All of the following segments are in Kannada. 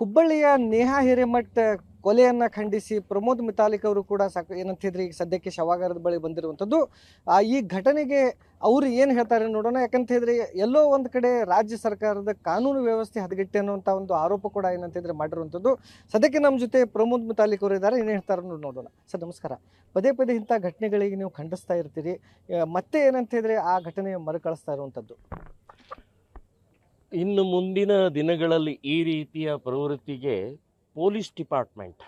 ಹುಬ್ಬಳ್ಳಿಯ ನೇಹಾ ಹಿರೇಮಠ್ ಕೊಲೆಯನ್ನ ಖಂಡಿಸಿ ಪ್ರಮೋದ್ ಮುತಾಲಿಕ್ ಅವರು ಕೂಡ ಏನಂತಿದ್ರೆ ಈಗ ಸದ್ಯಕ್ಕೆ ಶವಾಗಾರದ ಬಳಿ ಬಂದಿರುವಂಥದ್ದು. ಈ ಘಟನೆಗೆ ಅವರು ಏನು ಹೇಳ್ತಾರೆ ನೋಡೋಣ. ಯಾಕಂತ ಹೇಳಿದ್ರೆ ಎಲ್ಲೋ ಒಂದು ಕಡೆ ರಾಜ್ಯ ಸರ್ಕಾರದ ಕಾನೂನು ವ್ಯವಸ್ಥೆ ಹದಗೆಟ್ಟೆ ಅನ್ನುವಂಥ ಒಂದು ಆರೋಪ ಕೂಡ ಏನಂತಿದ್ರೆ ಮಾಡಿರುವಂಥದ್ದು. ಸದ್ಯಕ್ಕೆ ನಮ್ಮ ಜೊತೆ ಪ್ರಮೋದ್ ಮುತಾಲಿಕ್ ಅವರು ಇದ್ದಾರೆ, ಏನು ಹೇಳ್ತಾರೆ ನೋಡೋಣ. ಸರ್ ನಮಸ್ಕಾರ. ಪದೇ ಪದೇ ಇಂಥ ಘಟನೆಗಳಿಗೆ ನೀವು ಖಂಡಿಸ್ತಾ ಇರ್ತೀರಿ, ಮತ್ತೆ ಏನಂತ ಹೇಳಿದ್ರೆ ಆ ಘಟನೆ ಮರುಕಳಿಸ್ತಾ ಇರುವಂಥದ್ದು. ಇನ್ನು ಮುಂದಿನ ದಿನಗಳಲ್ಲಿ ಈ ರೀತಿಯ ಪ್ರವೃತ್ತಿಗೆ ಪೊಲೀಸ್ ಡಿಪಾರ್ಟ್ಮೆಂಟ್,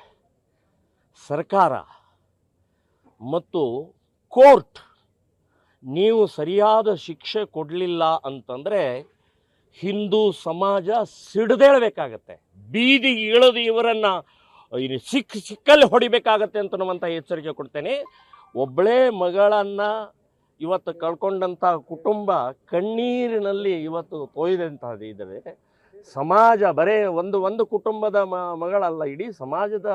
ಸರ್ಕಾರ ಮತ್ತು ಕೋರ್ಟ್ ನೀವು ಸರಿಯಾದ ಶಿಕ್ಷೆ ಕೊಡಲಿಲ್ಲ ಅಂತಂದರೆ ಹಿಂದೂ ಸಮಾಜ ಸಿಡಿದೇಳಬೇಕಾಗತ್ತೆ, ಬೀದಿಗೆ ಇಳಿದು ಇವರನ್ನು ಸಿಕ್ಕಲ್ಲಿ ಹೊಡಿಬೇಕಾಗತ್ತೆ ಅಂತನ್ನುವಂಥ ಎಚ್ಚರಿಕೆ ಕೊಡ್ತೇನೆ. ಒಬ್ಬಳೇ ಮಗಳನ್ನು ಇವತ್ತು ಕಳ್ಕೊಂಡಂಥ ಕುಟುಂಬ ಕಣ್ಣೀರಿನಲ್ಲಿ ಇವತ್ತು ತೊಯ್ದಂಥದ್ದಿದೆ. ಸಮಾಜ ಬರೇ ಒಂದು ಕುಟುಂಬದ ಮಗಳಲ್ಲ, ಇಡೀ ಸಮಾಜದ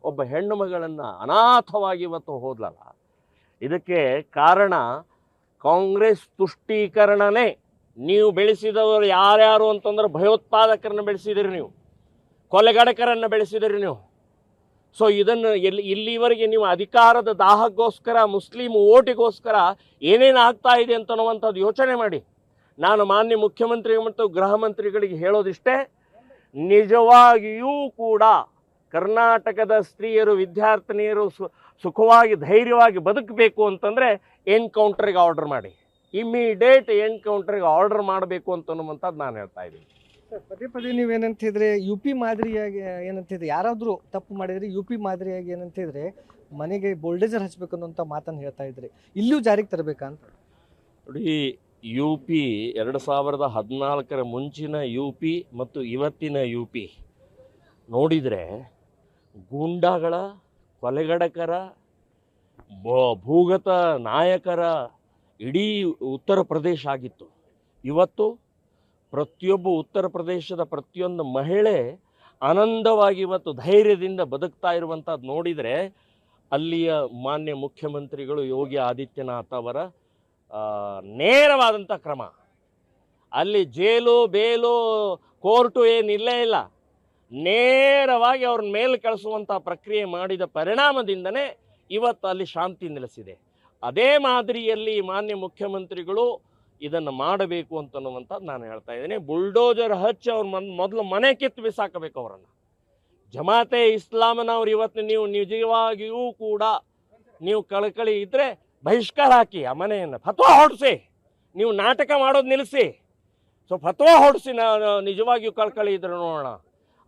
ಒಬ್ಬ ಹೆಣ್ಣು ಮಗಳನ್ನು ಅನಾಥವಾಗಿ ಇವತ್ತು ಹೋದ್ಲಲ್ಲ. ಇದಕ್ಕೆ ಕಾರಣ ಕಾಂಗ್ರೆಸ್ ತುಷ್ಟೀಕರಣನೇ. ನೀವು ಬೆಳೆಸಿದವರು ಯಾರ್ಯಾರು ಅಂತಂದ್ರೆ ಭಯೋತ್ಪಾದಕರನ್ನು ಬೆಳೆಸಿದಿರಿ, ನೀವು ಕೊಲೆಗಡಕರನ್ನು ಬೆಳೆಸಿದಿರಿ ನೀವು. ಸೊ ಇದನ್ನು ಇಲ್ಲಿವರೆಗೆ ನೀವು ಅಧಿಕಾರದ ದಾಹಕ್ಕೋಸ್ಕರ, ಮುಸ್ಲಿಂ ಓಟಿಗೋಸ್ಕರ ಏನೇನು ಆಗ್ತಾ ಇದೆ ಅಂತನ್ನುವಂಥದ್ದು ಯೋಚನೆ ಮಾಡಿ. ನಾನು ಮಾನ್ಯ ಮುಖ್ಯಮಂತ್ರಿ ಮತ್ತು ಗೃಹ ಮಂತ್ರಿಗಳಿಗೆ ಹೇಳೋದಿಷ್ಟೇ, ನಿಜವಾಗಿಯೂ ಕೂಡ ಕರ್ನಾಟಕದ ಸ್ತ್ರೀಯರು, ವಿದ್ಯಾರ್ಥಿನಿಯರು ಸುಖವಾಗಿ ಧೈರ್ಯವಾಗಿ ಬದುಕಬೇಕು ಅಂತಂದರೆ ಎನ್ಕೌಂಟ್ರಿಗೆ ಆರ್ಡರ್ ಮಾಡಿ, ಇಮ್ಮಿಡಿಯೇಟ್ ಎನ್ಕೌಂಟ್ರಿಗೆ ಆರ್ಡರ್ ಮಾಡಬೇಕು ಅಂತನ್ನುವಂಥದ್ದು ನಾನು ಹೇಳ್ತಾ ಇದ್ದೀನಿ. ಪದೇ ಪದೇ ನೀವೇನಂತಿದ್ರೆ ಯು ಪಿ ಮಾದರಿಯಾಗಿ ಏನಂತಿದ್ರೆ ಯಾರಾದರೂ ತಪ್ಪು ಮಾಡಿದರೆ ಯು ಪಿ ಮಾದರಿಯಾಗಿ ಏನಂತಿದ್ರೆ ಮನೆಗೆ ಬೋಲ್ಡೇಜರ್ ಹಚ್ಚಬೇಕು ಅನ್ನೋಂಥ ಮಾತನ್ನು ಹೇಳ್ತಾ ಇದ್ರಿ, ಇಲ್ಲೂ ಜಾರಿಗೆ ತರಬೇಕಂತ. ನೋಡಿ, ಯು ಪಿ 2014 ಮುಂಚಿನ ಯು ಪಿ ಮತ್ತು ಇವತ್ತಿನ ಯು ಪಿ ನೋಡಿದರೆ ಗೂಂಡಾಗಳ, ಕೊಲೆಗಡಕರ, ಭೂಗತ ನಾಯಕರ ಇಡೀ ಉತ್ತರ ಪ್ರದೇಶ ಆಗಿತ್ತು. ಇವತ್ತು ಪ್ರತಿಯೊಬ್ಬ ಉತ್ತರ ಪ್ರದೇಶದ ಪ್ರತಿಯೊಂದು ಮಹಿಳೆ ಆನಂದವಾಗಿ ಇವತ್ತು ಧೈರ್ಯದಿಂದ ಬದುಕ್ತಾ ಇರುವಂಥದ್ದು ನೋಡಿದರೆ ಅಲ್ಲಿಯ ಮಾನ್ಯ ಮುಖ್ಯಮಂತ್ರಿಗಳು ಯೋಗಿ ಆದಿತ್ಯನಾಥ್ ಅವರ ನೇರವಾದಂಥ ಕ್ರಮ. ಅಲ್ಲಿ ಜೈಲು ಬೇಲು ಕೋರ್ಟು ಏನಿಲ್ಲೇ ಇಲ್ಲ, ನೇರವಾಗಿ ಅವ್ರನ್ನ ಮೇಲೆ ಕಳಿಸುವಂಥ ಪ್ರಕ್ರಿಯೆ ಮಾಡಿದ ಪರಿಣಾಮದಿಂದನೇ ಇವತ್ತು ಅಲ್ಲಿ ಶಾಂತಿ ನೆಲೆಸಿದೆ. ಅದೇ ಮಾದರಿಯಲ್ಲಿ ಮಾನ್ಯ ಮುಖ್ಯಮಂತ್ರಿಗಳು ಇದನ್ನು ಮಾಡಬೇಕು ಅಂತನ್ನುವಂಥದ್ದು ನಾನು ಹೇಳ್ತಾ ಇದ್ದೀನಿ. ಬುಲ್ಡೋಜರ್ ಹಚ್ಚಿ ಅವ್ರ ಮೊದಲು ಮನೆ ಕಿತ್ತು ಬಿಸಾಕಬೇಕು ಅವರನ್ನು. ಜಮಾತೆ ಇಸ್ಲಾಮನವ್ರು ಇವತ್ತು ನೀವು ನಿಜವಾಗಿಯೂ ಕೂಡ ನೀವು ಕಳಕಳಿ ಇದ್ದರೆ ಬಹಿಷ್ಕಾರ ಹಾಕಿ, ಆ ಮನೆಯನ್ನು ಫತ್ವಾ ಹೊಡಿಸಿ, ನೀವು ನಾಟಕ ಮಾಡೋದು ನಿಲ್ಲಿಸಿ. ಸೊ ಫತ್ವಾ ಹೊಡಿಸಿ, ನಿಜವಾಗಿಯೂ ಕಳಕಳಿ ಇದ್ರೆ ನೋಡೋಣ.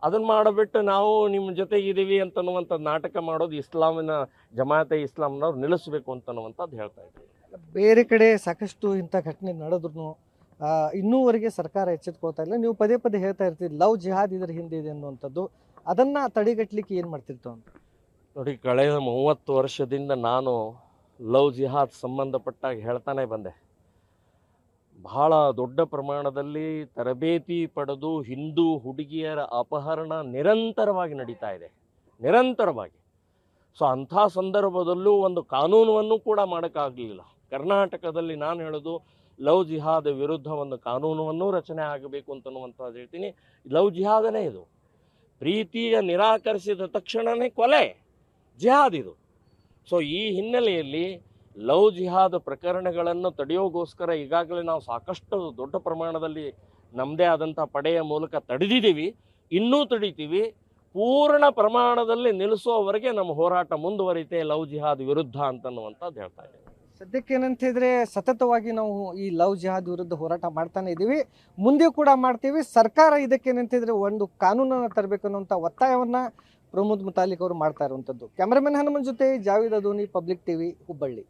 ಅದನ್ನು ಮಾಡಿಬಿಟ್ಟು ನಾವು ನಿಮ್ಮ ಜೊತೆಗಿದ್ದೀವಿ ಅಂತನ್ನುವಂಥದ್ದು ನಾಟಕ ಮಾಡೋದು ಇಸ್ಲಾಮಿನ ಜಮಾತೆ ಇಸ್ಲಾಮ್ನವ್ರು ನಿಲ್ಲಿಸಬೇಕು ಅಂತನ್ನುವಂಥದ್ದು ಹೇಳ್ತಾ ಇದ್ದೀವಿ. ಬೇರೆ ಕಡೆ ಸಾಕಷ್ಟು ಇಂಥ ಘಟನೆ ನಡೆದ್ರು ಇನ್ನೂವರೆಗೆ ಸರ್ಕಾರ ಎಚ್ಚೆತ್ಕೊಳ್ತಾ ಇಲ್ಲ. ನೀವು ಪದೇ ಪದೇ ಹೇಳ್ತಾ ಇರ್ತೀರಿ ಲವ್ ಜಿಹಾದ್ ಇದರ ಹಿಂದೆ ಇದೆ ಅನ್ನುವಂಥದ್ದು. ಅದನ್ನು ತಡೆಗಟ್ಟಲಿಕ್ಕೆ ಏನು ಮಾಡ್ತಿರ್ತಾವ ಅಂತ ನೋಡಿ, ಕಳೆದ 30 ವರ್ಷದಿಂದ ನಾನು ಲವ್ ಜಿಹಾದ್ ಸಂಬಂಧಪಟ್ಟಾಗ ಹೇಳ್ತಾನೆ ಬಂದೆ. ಬಹಳ ದೊಡ್ಡ ಪ್ರಮಾಣದಲ್ಲಿ ತರಬೇತಿ ಪಡೆದು ಹಿಂದೂ ಹುಡುಗಿಯರ ಅಪಹರಣ ನಿರಂತರವಾಗಿ ನಡೀತಾ ಇದೆ, ನಿರಂತರವಾಗಿ. ಸೊ ಅಂಥ ಸಂದರ್ಭದಲ್ಲೂ ಒಂದು ಕಾನೂನನ್ನು ಕೂಡ ಮಾಡೋಕ್ಕಾಗಲಿಲ್ಲ. ಕರ್ನಾಟಕದಲ್ಲಿ ನಾನು ಹೇಳೋದು ಲವ್ ಜಿಹಾದ್ ವಿರುದ್ಧ ಒಂದು ಕಾನೂನನ್ನು ರಚನೆ ಆಗಬೇಕು ಅಂತನ್ನುವಂಥದ್ದು ಹೇಳ್ತೀನಿ. ಲವ್ ಜಿಹಾದನೇ ಇದು. ಪ್ರೀತಿಯ ನಿರಾಕರಿಸಿದ ತಕ್ಷಣವೇ ಕೊಲೆ, ಜಿಹಾದ್ ಇದು. ಸೊ ಈ ಹಿನ್ನೆಲೆಯಲ್ಲಿ ಲವ್ ಜಿಹಾದ್ ಪ್ರಕರಣಗಳನ್ನು ತಡೆಯೋಗೋಸ್ಕರ ಈಗಾಗಲೇ ನಾವು ಸಾಕಷ್ಟು ದೊಡ್ಡ ಪ್ರಮಾಣದಲ್ಲಿ ನಮ್ಮದೇ ಆದಂಥ ಪಡೆಯ ಮೂಲಕ ತಡೆದಿದ್ದೀವಿ, ಇನ್ನೂ ತಡಿತೀವಿ. ಪೂರ್ಣ ಪ್ರಮಾಣದಲ್ಲಿ ನಿಲ್ಲಿಸೋವರೆಗೆ ನಮ್ಮ ಹೋರಾಟ ಮುಂದುವರಿತೆ ಲವ್ ಜಿಹಾದ್ ವಿರುದ್ಧ ಅಂತನ್ನುವಂಥದ್ದು ಹೇಳ್ತಾ ಇದ್ದೀವಿ. ಸದ್ಯಕ್ಕೆ ಏನಂತ ಹೇಳಿದ್ರೆ ಸತತವಾಗಿ ನಾವು ಈ ಲವ್ ಜಿಹಾದ್ ವಿರುದ್ಧ ಹೋರಾಟ ಮಾಡ್ತಾನೆ ಇದ್ದೀವಿ, ಮುಂದೆ ಕೂಡ ಮಾಡ್ತೀವಿ. ಸರ್ಕಾರ ಇದಕ್ಕೆ ಏನಂತಿದ್ರೆ ಒಂದು ಕಾನೂನನ್ನು ತರಬೇಕು ಅನ್ನುವಂಥ ಒತ್ತಾಯವನ್ನು ಪ್ರಮೋದ್ ಮುತಾಲಿಕ್ ಅವರು ಮಾಡ್ತಾ ಇರುವಂಥದ್ದು. ಕ್ಯಾಮ್ರಾಮನ್ ಹನುಮನ್ ಜೊತೆ ಜಾವೇದ್ ಅದೋನಿ, ಪಬ್ಲಿಕ್ ಟಿವಿ, ಹುಬ್ಬಳ್ಳಿ.